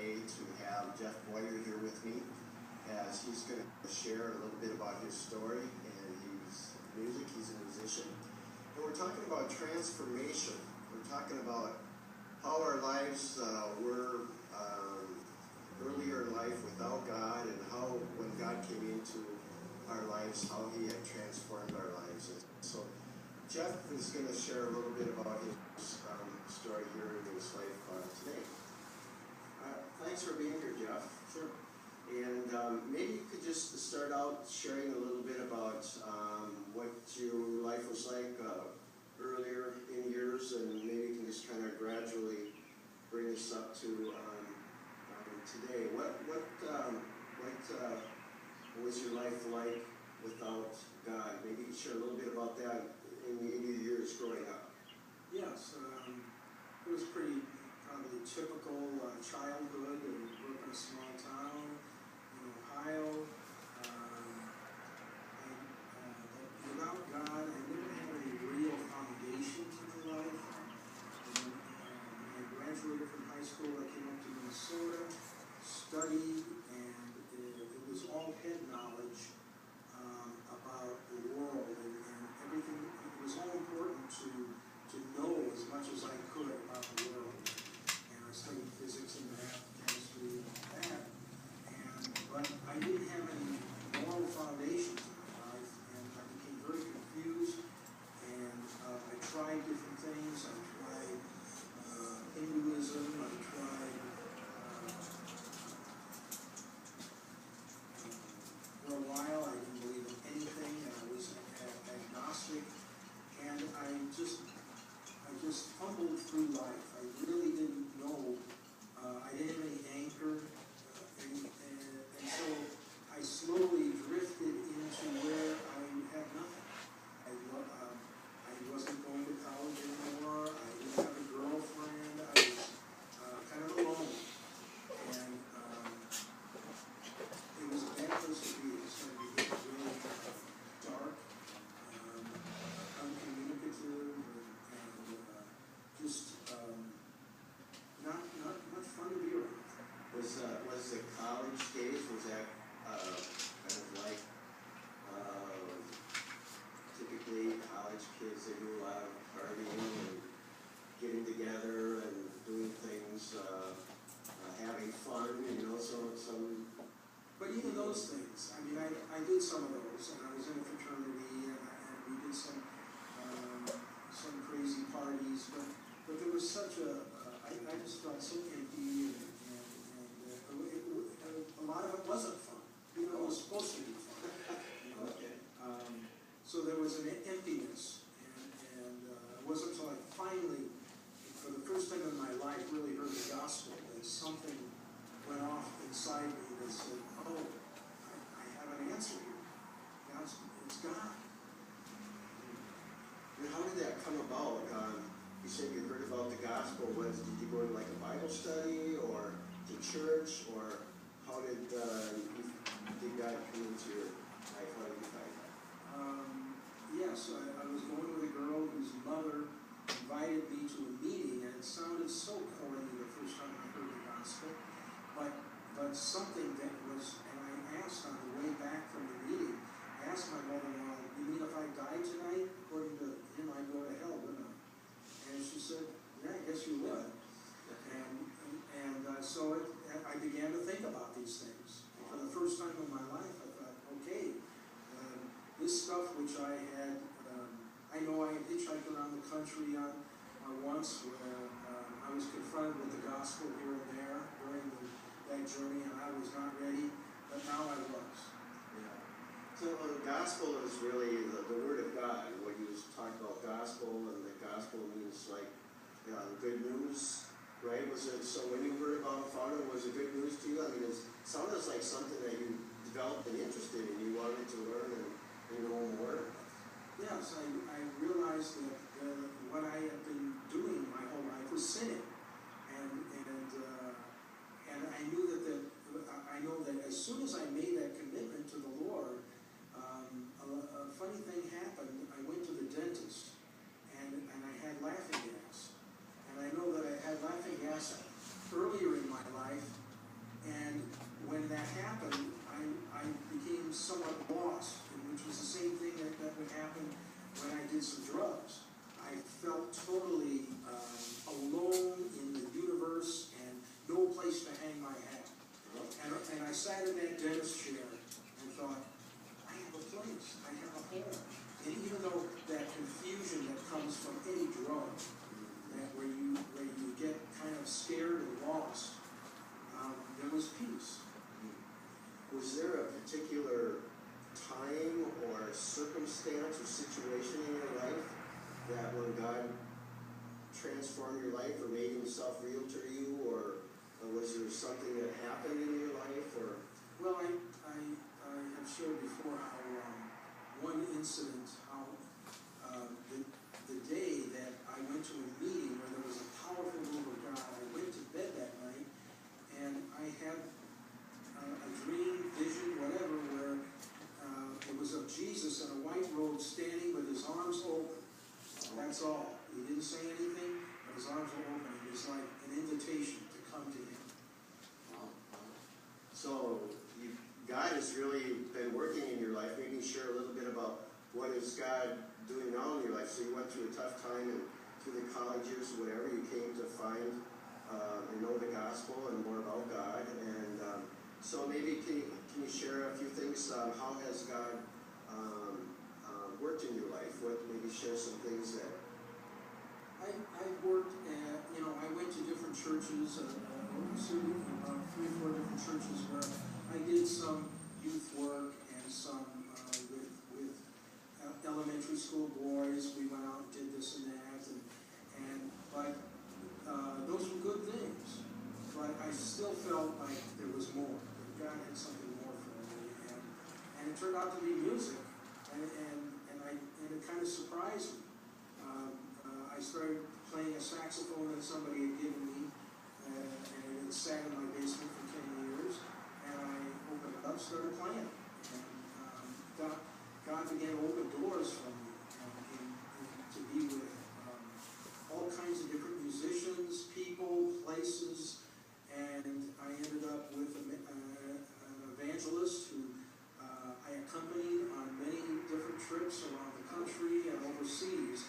today to have Jeff Boyer here with me, as he's going to share a little bit about his story and his music. He's a musician. And we're talking about transformation. We're talking about how our lives were earlier in life without God, and how when God came into our lives, how he had transformed our lives. And so Jeff is going to share a little bit about his story here in his life today. Thanks for being here, Jeff. Sure. And maybe you could just start out sharing a little bit about what your life was like earlier in years, and maybe you can just kind of gradually bring us up to today. What was your life like without God? Maybe you could share a little bit about that in your years growing up. Yes, it was pretty probably typical childhood. I grew up in a small town in Ohio. Without God, I never had any real foundation to my life. When I graduated from high school, I came up to Minnesota, studied, and it was all head knowledge about the world and everything. It was all important to know as much as I could about the world. And I studied physics and math, chemistry, and all that. But I didn't have any moral foundations in my life, and I became very confused. And I tried different things. I tried Hinduism. I tried for a while. I didn't believe in anything, and I was agnostic. And I just fumbled through life. I really didn't know. I didn't have any anchor, and so I slowly drifted into where I had nothing. I wasn't going to college anymore. I didn't have a girlfriend. I was kind of alone, and it was a bad place to be. It started to get really dark, uncommunicative, and just not much fun to be around. Was the college days, was that kind of like typically college kids, they do a lot of partying and getting together and doing things, having fun, some. But even those things, I mean, I did some of those, and I was in a fraternity, and we did some crazy parties, but there was such I just felt so empty, and a lot of it wasn't fun. It was supposed to be fun. Okay. So there was an emptiness, and it wasn't until I finally, for the first time in my life, really heard the gospel, that something went off inside me that said, oh, I have an answer here. It's God. And how did that come about? You said you heard about the gospel. Did you go to like a Bible study or to church, or how did God come into your life? How did you find that? Yes, I was going with a girl whose mother invited me to a meeting, and it sounded so corny the first time I heard the gospel, but something that was, and I asked on the way back from the meeting, I asked my mother-in-law, you mean if I died tonight, according to him, I'd go to hell, wouldn't I? And she said, yeah, I guess you would. So I began to think about these things. For the first time in my life, I thought, okay, this stuff which I had, I know I hitchhiked around the country once where I was confronted with the gospel here and there during that journey, and I was not ready, but now I was. Yeah. So the gospel is really the word of God. When you talk about gospel, and the gospel means like good news, right? So when you heard about Father, was it good news to you? I mean, it sounded like something that you developed an interest in, and you wanted to learn and know more. Yes, I realized that what I had been doing my whole life was sinning, and I knew I know that as soon as I made that commitment to the Lord, a funny thing happened. I went to the dentist, and I had laughing gas, and I know that I had happened, I became somewhat lost, which was the same thing that would happen when I did some drugs. I felt totally alone in the universe and no place to hang my hat. And I sat in that dentist chair and thought, I have a place, I have a home. And even though that confusion that comes from any drug, that where you get kind of scared and lost, there was peace. Was there a particular time or circumstance or situation in your life that when God transformed your life or made himself real to you, or was there something that happened in your life? Or Well, I have shared before how one incident, how the day that I went to a meeting where there was a powerful move of God, I went to bed that night and I had a dream, vision, whatever, where it was of Jesus in a white robe standing with his arms open. That's all. He didn't say anything, but his arms were open. It was like an invitation to come to him. so God has really been working in your life. Maybe share a little bit about what is God doing now in your life. So you went through a tough time and through the college years, whatever, you came to find and know the gospel and more about God. And so maybe can you share a few things? How has God worked in your life? Maybe share some things that... I've worked at, I went to different churches, about 3 or 4 different churches where I did some youth work and some with elementary school boys. We went out and did this and that, but those were good things. But I still felt like there was more. That God had something more for me, and it turned out to be music, and it kind of surprised me. I started playing a saxophone that somebody had given me, and it sat in my basement for 10 years, and I opened it up, started playing, and God began to open doors for me, to be with all kinds of different musicians, people, places, and I ended up with an evangelist who I accompanied on many different trips around the country and overseas.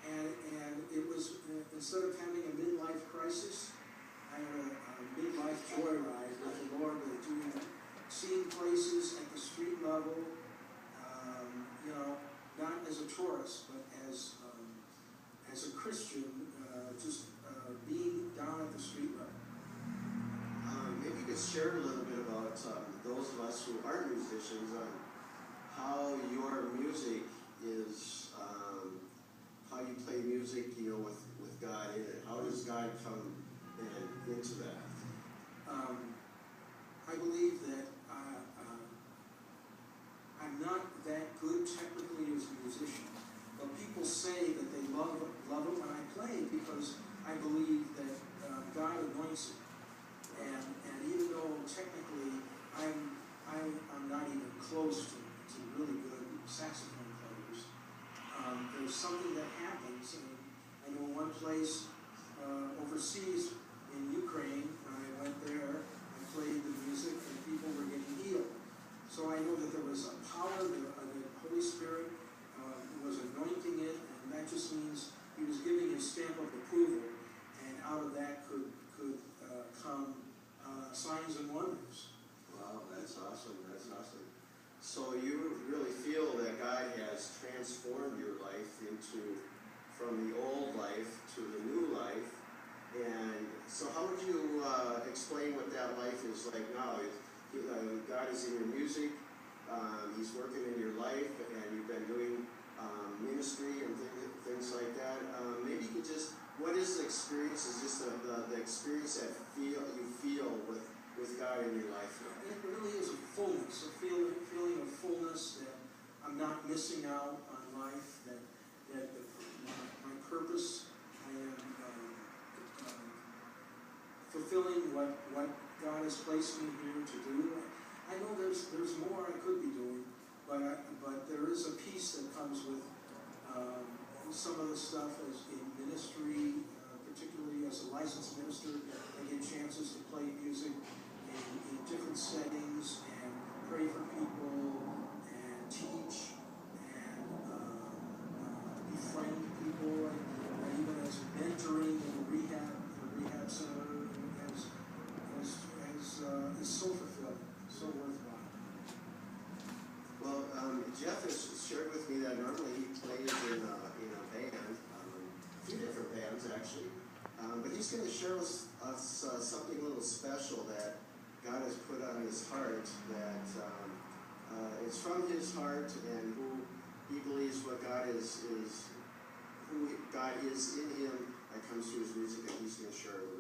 And it was, instead of having a midlife crisis, I had a midlife joyride with the Lord, seeing places at the street level, not as a tourist, but as a Christian, being down at the street level. Maybe you could share a little bit about those of us who aren't musicians on how your music is, how you play music, with God in it. How does God come into that? I believe that I'm not that good technically as a musician, but people say that they love it when I play because I believe that God anoints it. And even though technically I'm not even close to really good saxophone players, there's something that happens. And I know one place overseas in Ukraine, when I went there, I played the music and people were getting healed. So I know that there was a power, the Holy Spirit was anointing it, and that just means he was giving his stamp of approval, and out of that could come signs and wonders. Wow, that's awesome. That's awesome. So you really feel that God has transformed your life from the old life to the new life. And so how would you explain what that life is like now? God is in your music, he's working in your life, and you've been doing ministry and things like that. Maybe you could what is the experience? Is just the experience that you feel with God in your life now? It really is a fullness, a feeling of fullness, that I'm not missing out on life, that my purpose, I am fulfilling what God has placed me here to do. I know there's more I could be doing, but there is a peace that comes with some of the stuff as in ministry, particularly as a licensed minister. I get chances to play music in different settings going to share with us something a little special that God has put on his heart, that it's from his heart, and who he believes what God is who God is in him, that comes through his music, and he's going to share it with